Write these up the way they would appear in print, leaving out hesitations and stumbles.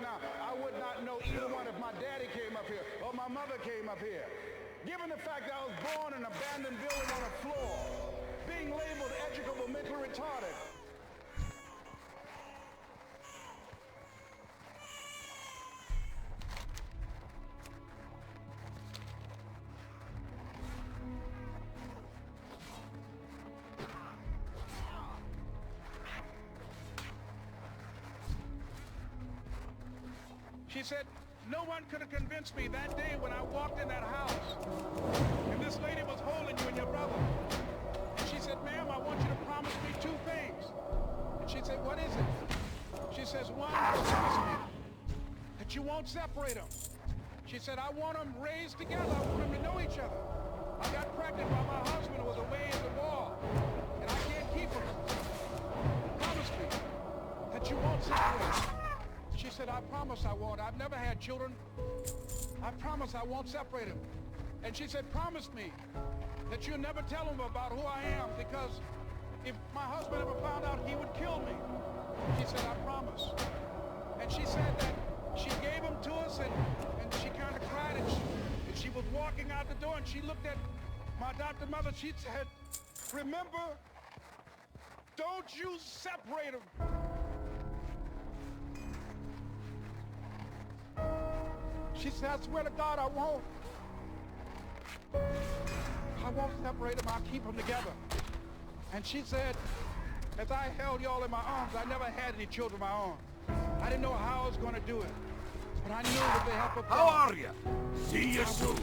now, I would not know either one if my daddy came up here or my mother came up here. Given the fact that I was born in an abandoned building on a floor, being labeled educable mentally retarded. She said, no one could have convinced me that day when I walked in that house and this lady was holding you and your brother. And she said, ma'am, I want you to promise me two things. And she said, what is it? She says, one, promise me that you won't separate them. She said, I want them raised together. I want them to know each other. I got pregnant while my husband was away in the war, and I can't keep them. Promise me that you won't separate them. She said, I promise I won't. I've never had children. I promise I won't separate them. And she said, promise me that you'll never tell them about who I am, because if my husband ever found out, he would kill me. She said, I promise. And she said that she gave them to us, and she kind of cried, and she was walking out the door, and she looked at my adopted mother. She said, remember, don't you separate them. She said, I swear to God, I won't. I won't separate them. I'll keep them together. And she said, as I held y'all in my arms, I never had any children of my own. I didn't know how I was going to do it. But I knew with the help of God. How are you? See you soon.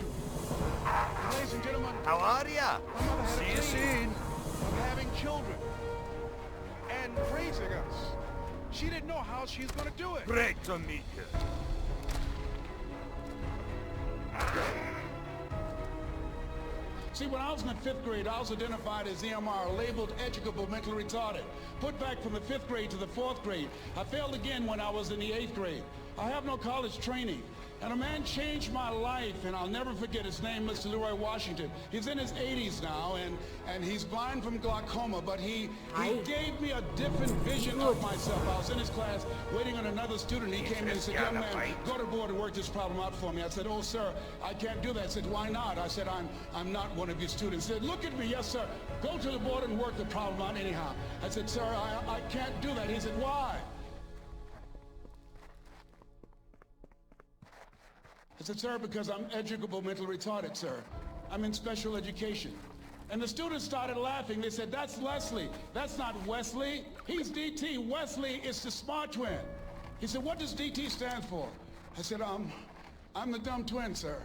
Ladies and gentlemen. How are ya? My mother had See a you dream soon. of having children and raising us. She didn't know how she was going to do it. Great to meet you. See, when I was in the 5th grade, I was identified as EMR, labeled educable mentally retarded. Put back from the 5th grade to the 4th grade. I failed again when I was in the 8th grade. I have no college training. And a man changed my life, and I'll never forget his name, Mr. Leroy Washington. He's in his 80s now, and he's blind from glaucoma, but he gave me a different vision of myself. I was in his class waiting on another student. He came in and said, young man, go to the board and work this problem out for me. I said, oh, sir, I can't do that. I said, why not? I said, I'm not one of your students. He said, look at me. Yes, sir. Go to the board and work the problem out anyhow. I said, sir, I can't do that. He said, why? I said, sir, because I'm educable mentally retarded, sir. I'm in special education. And the students started laughing. They said, that's Leslie. That's not Wesley. He's DT. Wesley is the smart twin. He said, what does DT stand for? I said, I'm the dumb twin, sir.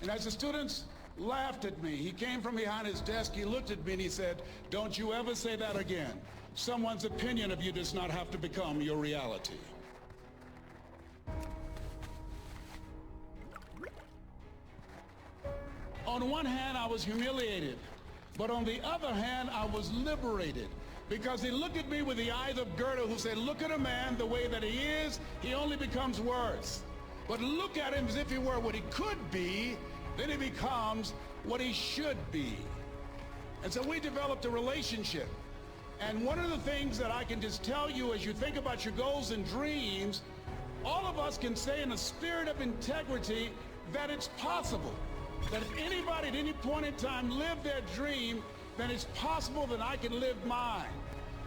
And as the students laughed at me, he came from behind his desk, he looked at me and he said, don't you ever say that again. Someone's opinion of you does not have to become your reality. On one hand, I was humiliated, but on the other hand, I was liberated, because he looked at me with the eyes of Goethe, who said, look at a man the way that he is, he only becomes worse. But look at him as if he were what he could be, then he becomes what he should be. And so we developed a relationship. And one of the things that I can just tell you as you think about your goals and dreams, all of us can say in a spirit of integrity that it's possible. That if anybody at any point in time lived their dream, then it's possible that I can live mine.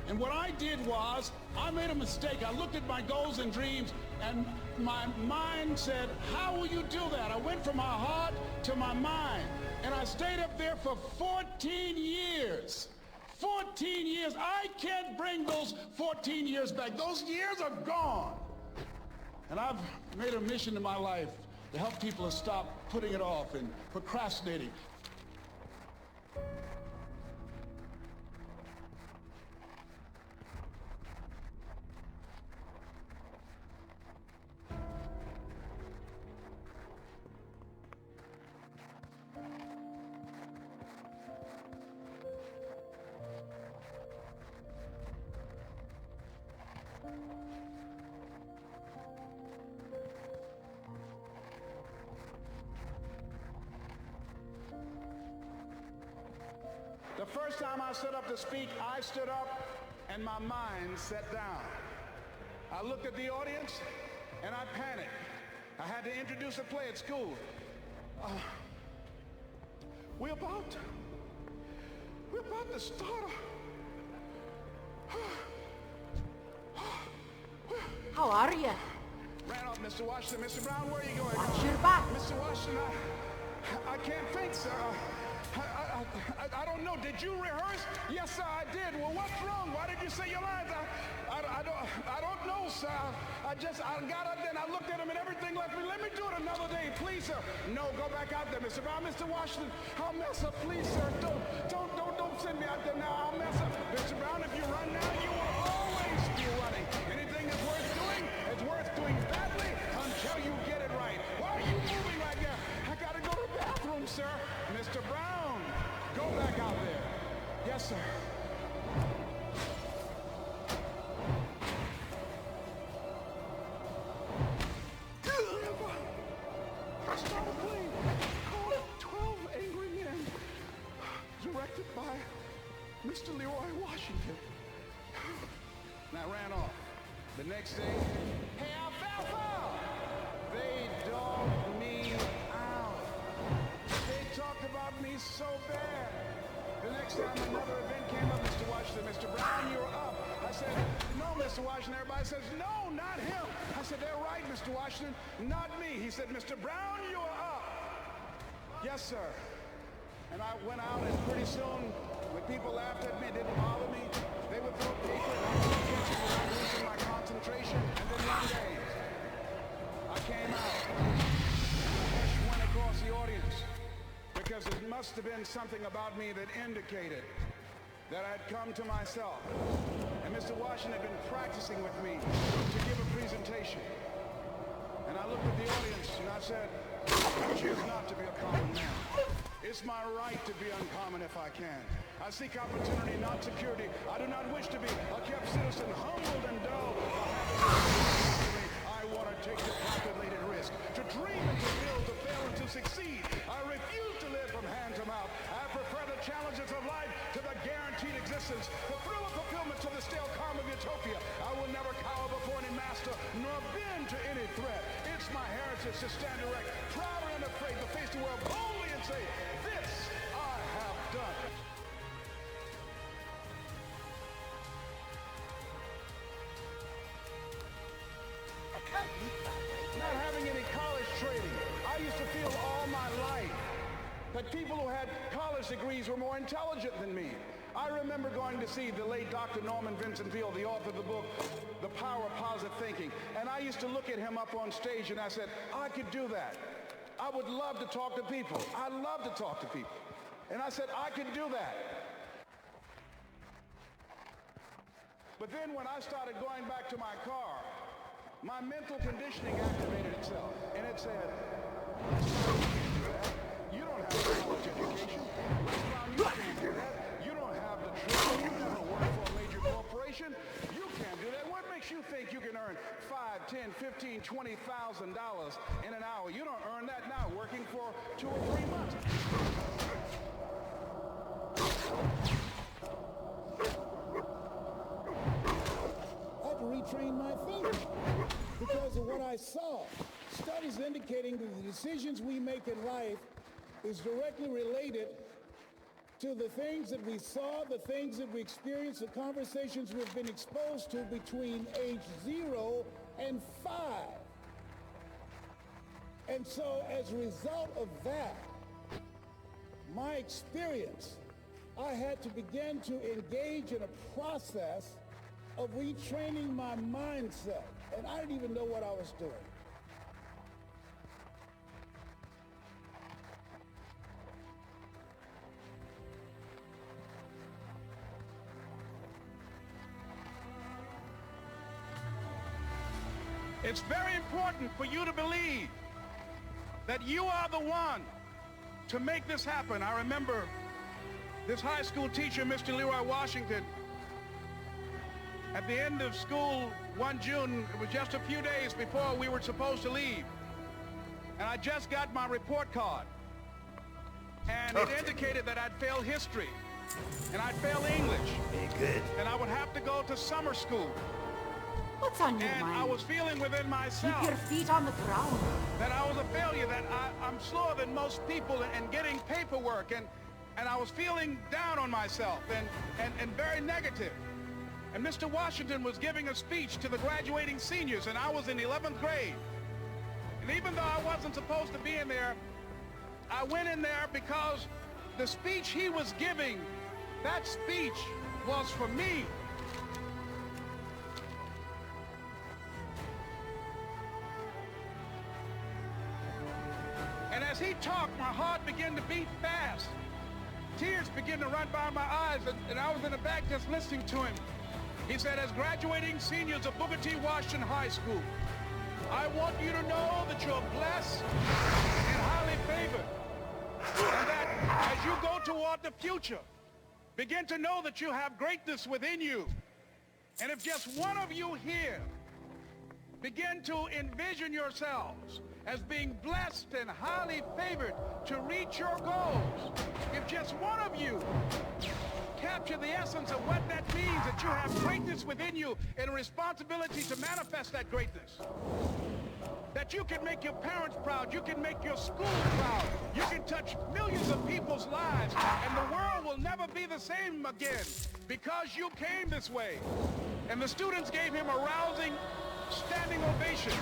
And what I did was, I made a mistake. I looked at my goals and dreams, and my mind said, how will you do that? I went from my heart to my mind, and I stayed up there for 14 years. 14 years. I can't bring those 14 years back. Those years are gone. And I've made a mission in my life to help people to stop putting it off and procrastinating. The first time I stood up to speak, I stood up and my mind sat down. I looked at the audience and I panicked. I had to introduce a play at school. We're about to start. How are you? Ran off, Mr. Washington. Mr. Brown, where are you going? Watch your back. Mr. Washington, I can't think, sir. I don't know. Did you rehearse? Yes, sir, I did. Well, what's wrong? Why did you say your lines? I don't know, sir. I got up there and I looked at him and everything left me. Let me do it another day, please, sir. No, go back out there, Mr. Brown. Mr. Washington, I'll mess up, please, sir. Don't send me out there now. I'll mess up. Mr. Brown, if you run now, you will always be running. Anything that's worth doing is worth doing badly until you get it right. Why are you moving like that? I gotta go to the bathroom, sir. Mr. Brown, go back out there. Yes, sir. I started playing called 12 Angry Men, directed by Mr. Leroy Washington. And I ran off. The next day, hey, Alfalfa! They dogged me out. They talked about me so bad. The next time another event came up, Mr. Washington, Mr. Brown, you're up. I said, no, Mr. Washington. Everybody says, no, not him. I said, they're right, Mr. Washington, not me. He said, Mr. Brown, you're up. Yes, sir. And I went out, and pretty soon, when people laughed at me, it didn't bother me. They would throw paper at me, without losing my concentration. And then one day, I came out. A hush went across the audience, because it must have been something about me that indicated that I'd come to myself. And Mr. Washington had been practicing with me to give a presentation. And I looked at the audience and I said, I choose not to be a common man. It's my right to be uncommon if I can. I seek opportunity, not security. I do not wish to be a kept citizen, humbled and dull. I want to take the calculated risk, to dream and to build, to fail and to succeed. I refuse to live from hand to mouth. I prefer the challenges of life to the guaranteed existence, the thrill of fulfillment to the stale calm of utopia. I will never cower before any master, nor bend to any threat. It's my heritage to stand erect, proud and unafraid, to face the world boldly and say, this I have done. Not having any college training, I used to feel all my life that people who had college degrees were more intelligent than me. I remember going to see the late Dr. Norman Vincent Peale, the author of the book, The Power of Positive Thinking, and I used to look at him up on stage and I said, I could do that. I would love to talk to people. I love to talk to people. And I said, I could do that. But then when I started going back to my car, my mental conditioning activated itself, and it said, you don't have a college education. You can't do that. You don't have the training. You never worked for a major corporation. You can't do that. What makes you think you can earn $5, $10, $15, $20,000 in an hour? You don't earn that now working for 2 or 3 months. I had to retrain my thinking because of what I saw. Studies indicating that the decisions we make in life is directly related to the things that we saw, the things that we experienced, the conversations we've been exposed to between age 0 and 5. And so as a result of that, my experience, I had to begin to engage in a process of retraining my mindset. And I didn't even know what I was doing. It's very important for you to believe that you are the one to make this happen. I remember this high school teacher, Mr. Leroy Washington, at the end of school one June, it was just a few days before we were supposed to leave. And I just got my report card. And it indicated that I'd failed history. And I'd failed English. Very good. And I would have to go to summer school. What's on your And mind? I was feeling within myself Keep your feet on the ground. that I was a failure, that I'm slower than most people in getting paperwork, and I was feeling down on myself and very negative. And Mr. Washington was giving a speech to the graduating seniors, and I was in 11th grade. And even though I wasn't supposed to be in there, I went in there because the speech he was giving, that speech was for me. And as he talked, my heart began to beat fast. Tears began to run by my eyes, and I was in the back just listening to him. He said, as graduating seniors of Booker T. Washington High School, I want you to know that you're blessed and highly favored. And that as you go toward the future, begin to know that you have greatness within you. And if just one of you here begin to envision yourselves as being blessed and highly favored to reach your goals, if just one of you capture the essence of what that means, that you have greatness within you and a responsibility to manifest that greatness, that you can make your parents proud, you can make your school proud, you can touch millions of people's lives, and the world will never be the same again because you came this way. And the students gave him a rousing standing ovation.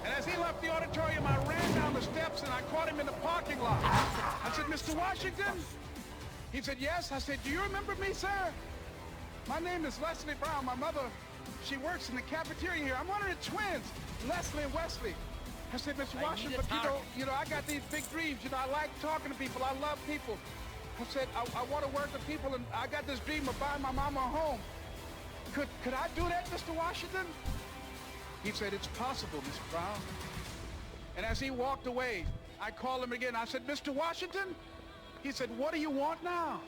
And as he left the auditorium, I ran down the steps and I caught him in the parking lot. I said, Mr. Washington? He said, yes. I said, do you remember me, sir? My name is Leslie Brown. My mother, she works in the cafeteria here. I'm one of the twins, Leslie and Wesley. I said, Mr. Washington, you know, I got these big dreams. You know, I like talking to people. I love people. I said, I want to work with people, and I got this dream of buying my mama a home. Could I do that, Mr. Washington? He said, it's possible, Mr. Brown. And as he walked away, I called him again. I said, Mr. Washington? He said, what do you want now?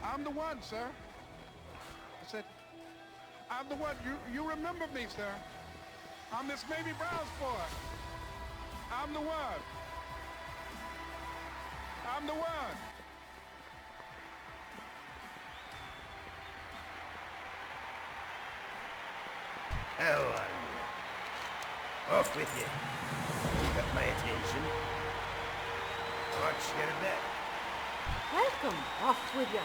I'm the one, sir. I said, I'm the one. You remember me, sir. I'm Miss Mamie Brown's boy. I'm the one. I'm the one. How are you? Off with you. You got my attention. Aren't scared of that? Welcome. Off with you.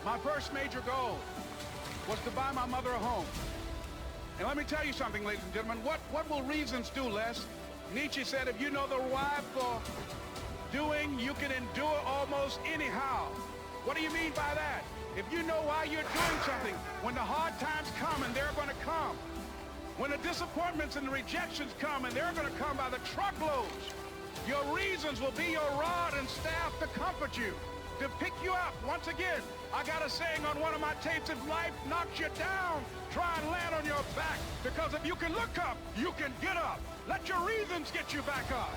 My first major goal was to buy my mother a home. And let me tell you something, ladies and gentlemen. What will reasons do, Les? Nietzsche said, if you know the why for doing, you can endure almost anyhow. What do you mean by that? If you know why you're doing something, when the hard times come, and they're going to come, when the disappointments and the rejections come, and they're going to come by the truckloads, your reasons will be your rod and staff to comfort you, to pick you up. Once again, I got a saying on one of my tapes, if life knocks you down, try and land on your back, because if you can look up, you can get up. Let your reasons get you back up.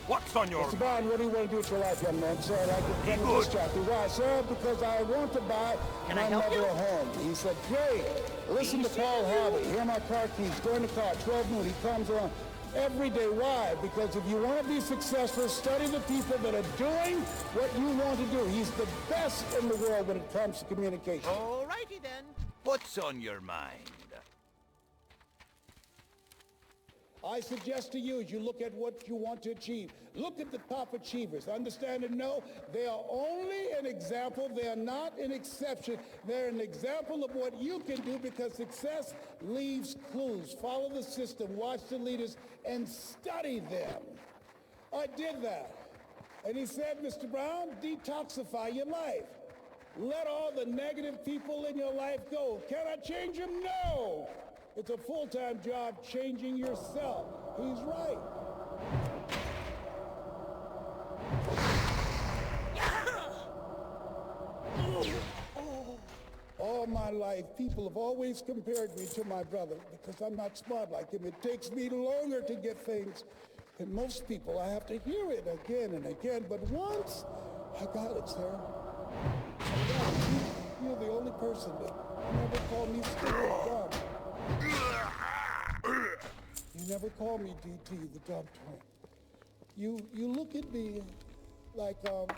What's on your Mr. Brown, what do you want to do with your life, young man? Sir, I can good. distract you. Why, sir? Because I want to buy my mother a home. He said, great. Listen to Paul Harvey. Here are my car keys. Go in the car. 12 noon. He comes on every day. Why? Because if you want to be successful, study the people that are doing what you want to do. He's the best in the world when it comes to communication. All righty then. What's on your mind? I suggest to you, as you look at what you want to achieve, look at the top achievers. Understand and know they are only an example. They are not an exception. They're an example of what you can do, because success leaves clues. Follow the system, watch the leaders, and study them. I did that. And he said, Mr. Brown, detoxify your life. Let all the negative people in your life go. Can I change them? No. It's a full-time job changing yourself. He's right. All my life, people have always compared me to my brother because I'm not smart like him. It takes me longer to get things than most people. I have to hear it again and again. But once I got it, sir. I got it. you're the only person that never called me stupid dumb. You never called me DT, the dumb twin. You look at me like I'm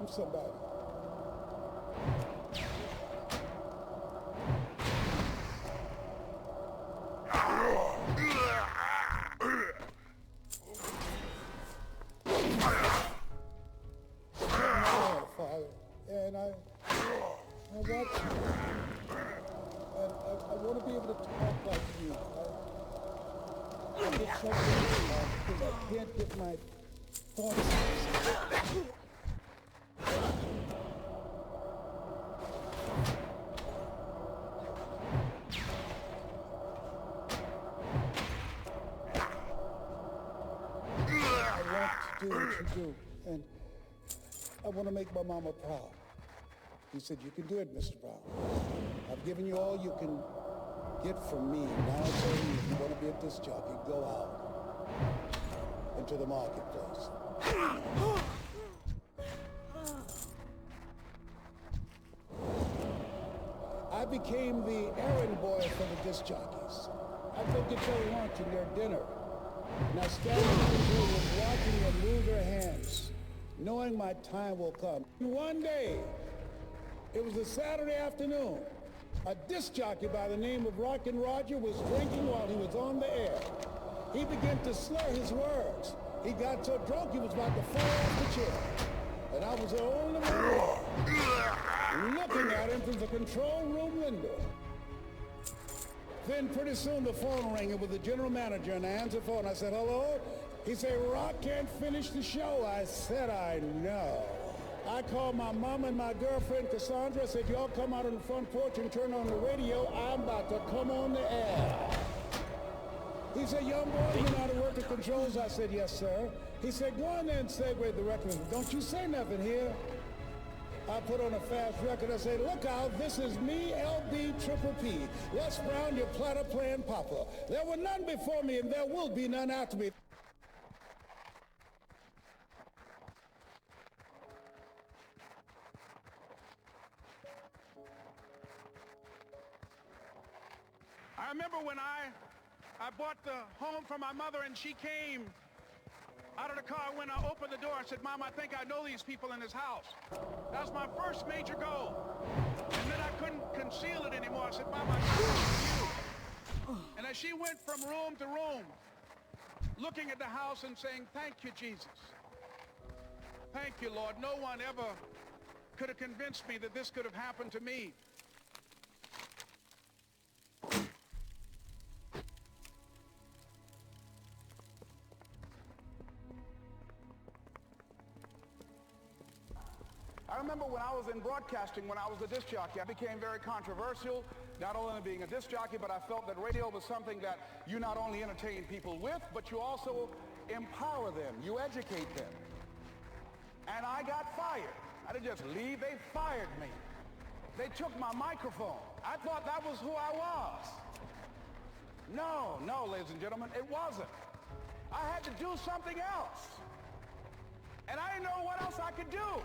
somebody. Father, and I watch you, and I want to be able to talk like you. I get something because I can't get my thoughts out. I want to do what you do, and I want to make my mama proud. He said, you can do it, Mr. Brown. I've given you all you can get from me. Now it's on you. If you want to be a disc jockey, go out into the marketplace. I became the errand boy for the disc jockeys. I go get their lunch and their dinner. And I stand in the room watching them move their hands, knowing my time will come. One day, it was a Saturday afternoon, a disc jockey by the name of Rockin' Roger was drinking while he was on the air. He began to slur his words. He got so drunk he was about to fall off the chair. And I was the only one looking at him from the control room window. Then pretty soon the phone rang. It was the general manager, and I answered the phone. I said, hello? He said, Rock can't finish the show. I said, I know. I called my mom and my girlfriend, Cassandra. I said, y'all come out on the front porch and turn on the radio. I'm about to come on the air. He said, young boy, you know how to work the controls? I said, yes, sir. He said, go on there and segue the record. Don't you say nothing here. I put on a fast record. I said, look out, this is me, LB Triple P. Les Brown, your platter playing papa. There were none before me, and there will be none after me. I remember when I bought the home for my mother, and she came out of the car. When I opened the door, I said, Mom, I think I know these people in this house. That was my first major goal. And then I couldn't conceal it anymore. I said, Mom, I know you. And as she went from room to room, looking at the house and saying, thank you, Jesus. Thank you, Lord. No one ever could have convinced me that this could have happened to me. I remember when I was in broadcasting, when I was a disc jockey, I became very controversial, not only being a disc jockey, but I felt that radio was something that you not only entertain people with, but you also empower them, you educate them. And I got fired. I didn't just leave, they fired me. They took my microphone. I thought that was who I was. No, ladies and gentlemen, it wasn't. I had to do something else. And I didn't know what else I could do.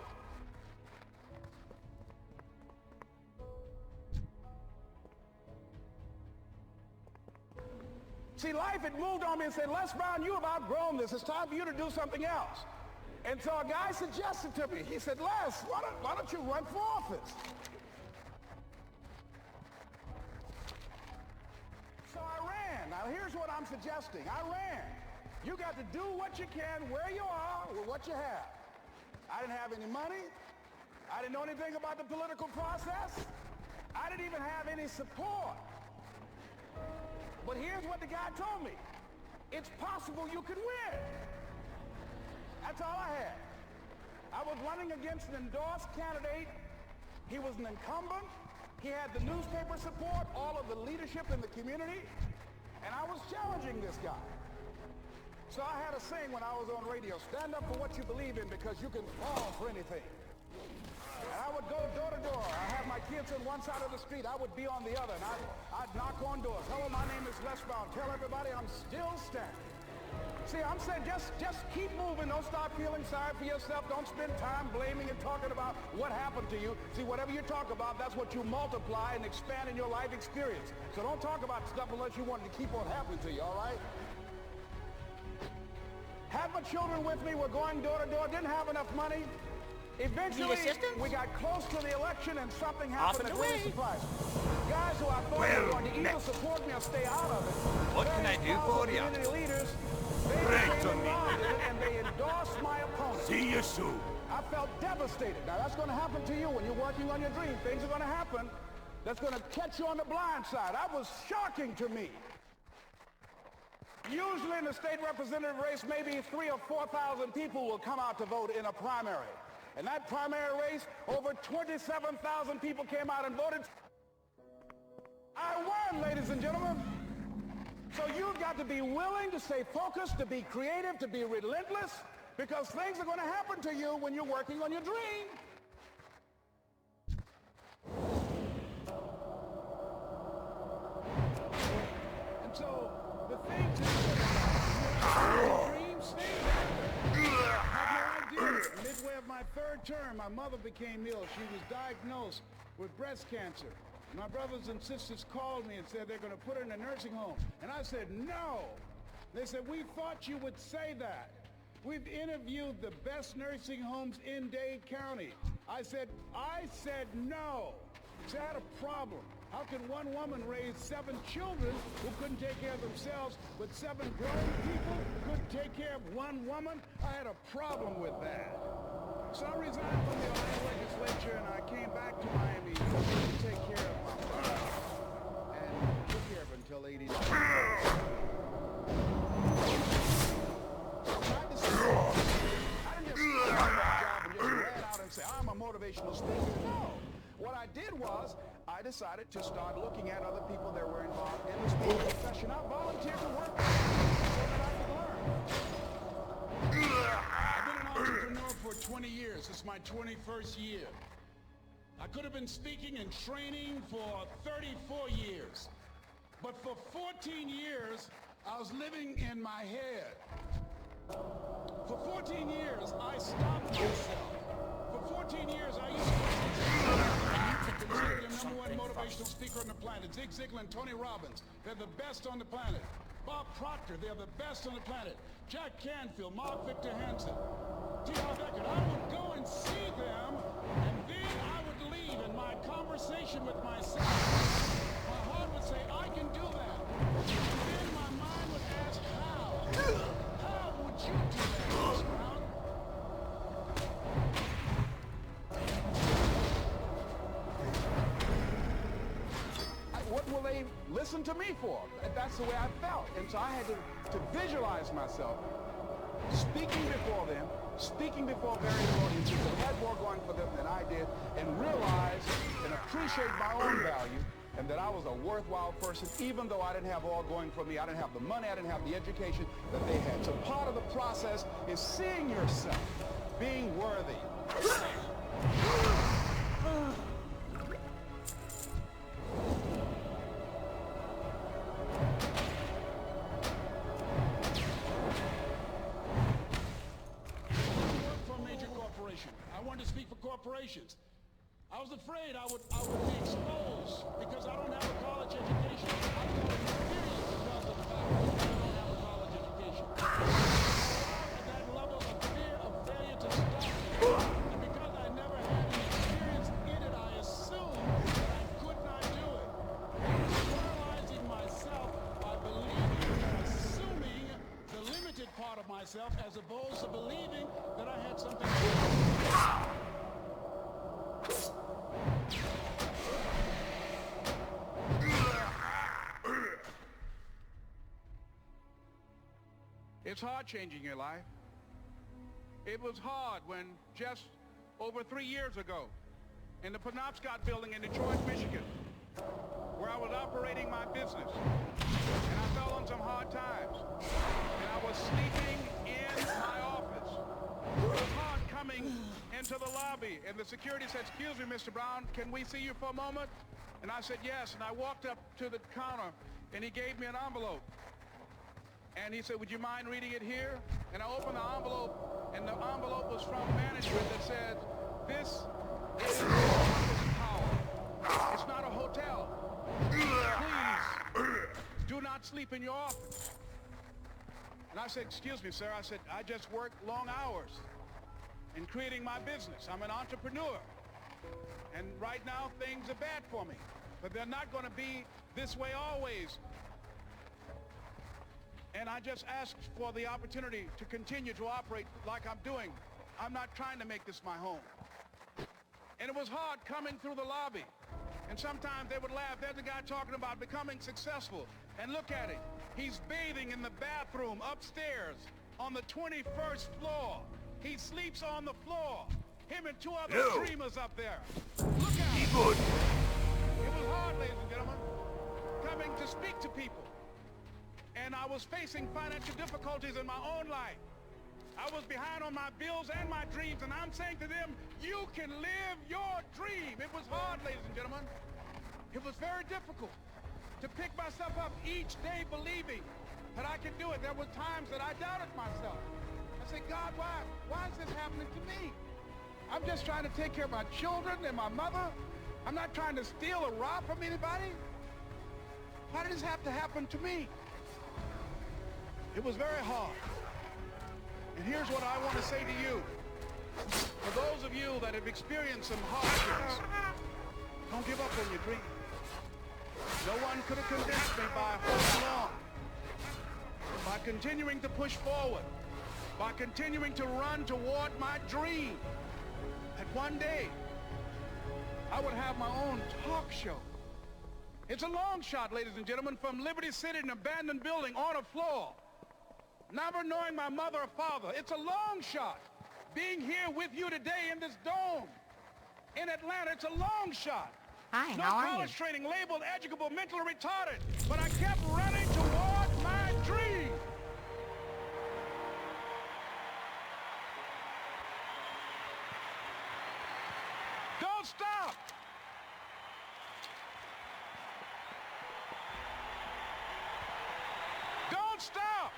See, life had moved on me and said, Les Brown, you have outgrown this. It's time for you to do something else. And so a guy suggested to me, he said, Les, why don't you run for office? So I ran. Now here's what I'm suggesting. I ran. You got to do what you can where you are with what you have. I didn't have any money. I didn't know anything about the political process. I didn't even have any support. But here's what the guy told me. It's possible you could win. That's all I had. I was running against an endorsed candidate. He was an incumbent. He had the newspaper support, all of the leadership in the community, and I was challenging this guy. So I had a saying when I was on radio, stand up for what you believe in because you can fall for anything. And I would go door to door. I had my kids on one side of the street. I would be on the other. And I'd knock on doors. Hello, my name is Les Brown. Tell everybody I'm still standing. See, I'm saying just keep moving. Don't start feeling sorry for yourself. Don't spend time blaming and talking about what happened to you. See, whatever you talk about, that's what you multiply and expand in your life experience. So don't talk about stuff unless you want it to keep on happening to you, all right? Had my children with me. We're going door to door. Didn't have enough money. Eventually, we got close to the election and something happened that really surprised me. Guys who I thought were going to either support me or stay out of it. What can I do for you? Community leaders, they became involved in it and they endorsed my opponent. See you soon. I felt devastated. Now that's going to happen to you when you're working on your dream. Things are going to happen that's going to catch you on the blind side. That was shocking to me. Usually in the state representative race, maybe 3,000 or 4,000 people will come out to vote in a primary. In that primary race, over 27,000 people came out and voted. I won, ladies and gentlemen. So you've got to be willing to stay focused, to be creative, to be relentless, because things are going to happen to you when you're working on your dream. And so the thing to do, dream, stay midway of my third term, my mother became ill. She was diagnosed with breast cancer. My brothers and sisters called me and said they're going to put her in a nursing home. And I said, no. They said, we thought you would say that. We've interviewed the best nursing homes in Dade County. I said no. So I had a problem. How can one woman raise 7 children who couldn't take care of themselves, but 7 grown people who couldn't take care of one woman? I had a problem with that. So I resigned from the Ohio legislature and I came back to Miami to take care of my mother and took care of her until 89. I didn't just quit my job and just ran out and say, I'm a motivational speaker. No. What I did was, I decided to start looking at other people that were involved in the speaking profession. I volunteered to work so that I could learn. I've been an entrepreneur for 20 years. This is my 21st year. I could have been speaking and training for 34 years. But for 14 years, I was living in my head. For 14 years, I stopped myself. For 14 years, I used to consider the #1 motivational speaker on the planet. Zig Ziglar and Tony Robbins, they're the best on the planet. Bob Proctor, they're the best on the planet. Jack Canfield, Mark Victor Hansen, T.R. Beckett. I would go and see them, and then I would leave, and my conversation with myself, my heart would say, I can do that. And then my mind would ask, how? How would you do that, Mr. Brown? What will they listen to me for? That's the way I felt. And so I had to visualize myself speaking before them, speaking before various audiences that had more going for them than I did, and realize and appreciate my own value, and that I was a worthwhile person, even though I didn't have all going for me. I didn't have the money, I didn't have the education that they had. So part of the process is seeing yourself being worthy. I wanted to speak for corporations. I was afraid I would be exposed because I don't have a college education. I was inferior because of the fact that I don't have a college education. At that level of fear of failure to stop me. And because I never had any experience in it, I assumed that I could not do it. I was paralyzing myself by believing and assuming the limited part of myself as opposed to believing that I had something to do. It's hard changing your life. It was hard when just over 3 years ago in the Penobscot building in Detroit, Michigan, where I was operating my business, and I fell on some hard times, and I was sleeping in my office. It was hard coming into the lobby, and the security said, excuse me, Mr. Brown, can we see you for a moment? And I said, yes, and I walked up to the counter, and he gave me an envelope. And he said, would you mind reading it here? And I opened the envelope, and the envelope was from management that said, this is office power. It's not a hotel. Please do not sleep in your office. And I said, excuse me, sir. I said, I just work long hours in creating my business. I'm an entrepreneur. And right now, things are bad for me. But they're not going to be this way always. And I just asked for the opportunity to continue to operate like I'm doing. I'm not trying to make this my home. And it was hard coming through the lobby. And sometimes they would laugh. There's a guy talking about becoming successful. And look at it. He's bathing in the bathroom upstairs on the 21st floor. He sleeps on the floor. Him and two other dreamers up there. Look at it. Good. It was hard, ladies and gentlemen, coming to speak to people. And I was facing financial difficulties in my own life. I was behind on my bills and my dreams, and I'm saying to them, you can live your dream. It was hard, ladies and gentlemen. It was very difficult to pick myself up each day believing that I could do it. There were times that I doubted myself. I said, God, why is this happening to me? I'm just trying to take care of my children and my mother. I'm not trying to steal or rob from anybody. Why did this have to happen to me? It was very hard. And here's what I want to say to you. For those of you that have experienced some hardships, don't give up on your dream. No one could have convinced me by holding on, by continuing to push forward, by continuing to run toward my dream, that one day I would have my own talk show. It's a long shot, ladies and gentlemen, from Liberty City, an abandoned building on a floor, never knowing my mother or father. It's a long shot. Being here with you today in this dome in Atlanta, it's a long shot. Hi, No how are you? college training, labeled educable, mentally retarded, but I kept running toward my dream. Don't stop. Don't stop.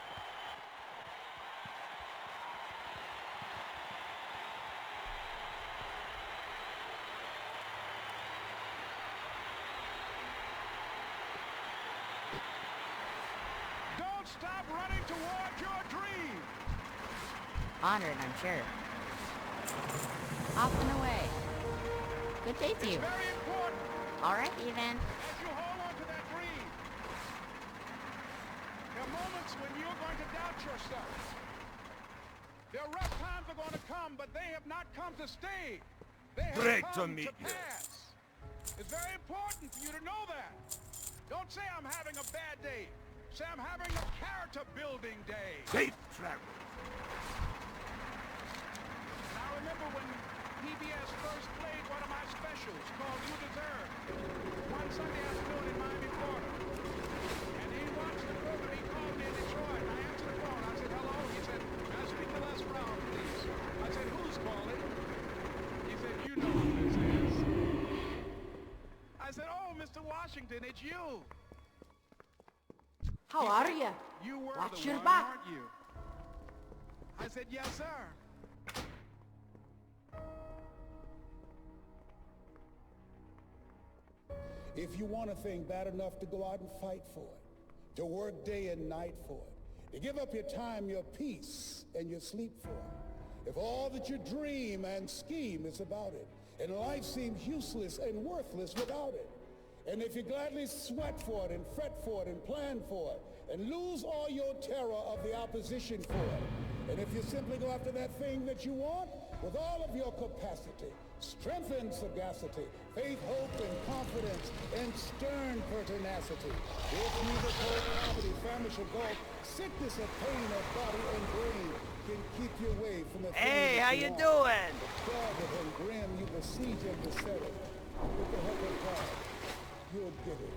Don't stop running toward your dream. Honored, I'm sure. Off and away. Good day to you. It's very important All right, then. as you hold on to that dream. There are moments when you're going to doubt yourself. There are rough times are going to come, but they have not come to stay. They have Great to come meet to you. pass. It's very important for you to know that. Don't say I'm having a bad day. Say I'm having a character building day. Safe travel. And I remember when PBS first played one of my specials called You Deserve one Sunday afternoon in Miami, Florida. And he watched the program. He called me in Detroit. I answered the phone. I said, hello. He said, may I speak to Les Brown, please? I said, who's calling? He said, you know who this is. I said, oh, Mr. Washington, it's you. How are you? You were Watch the your one, back. weren't you? I said, yes, sir. If you want a thing bad enough to go out and fight for it, to work day and night for it, to give up your time, your peace, and your sleep for it, if all that you dream and scheme is about it, and life seems useless and worthless without it, and if you gladly sweat for it and fret for it and plan for it, and lose all your terror of the opposition for it, and if you simply go after that thing that you want with all of your capacity, strength and sagacity, faith, hope, and confidence, and stern pertinacity, if neither cold poverty, famish, or gulf, sickness or pain of body and brain can keep you away from the Hey, thing how that you want. doing? Dogged and grim, you besiege and beset it. With the help of God, you'll get it.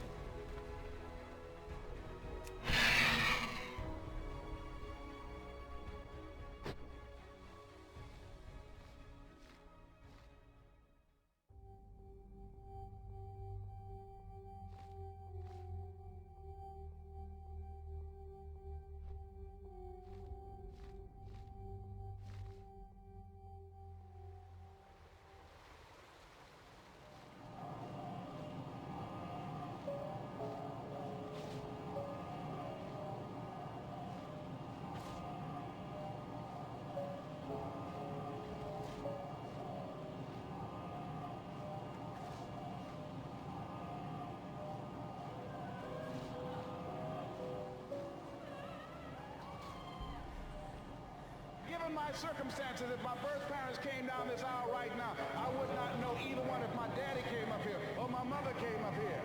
my circumstances, if my birth parents came down this aisle right now, I would not know either one if my daddy came up here or my mother came up here.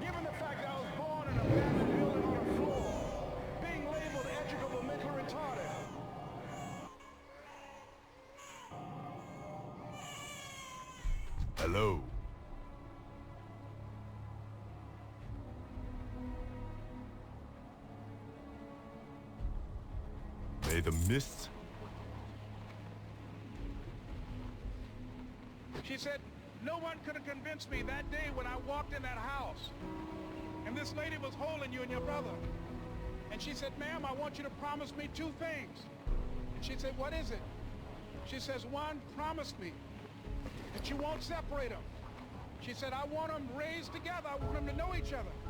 Given the fact that I was born in an abandoned building on a floor, being labeled educable mentally retarded. Hello. May the mist... She said, no one could have convinced me that day when I walked in that house. And this lady was holding you and your brother. And she said, ma'am, I want you to promise me 2 things. And she said, what is it? She says, 1, promise me that you won't separate them. She said, I want them raised together. I want them to know each other.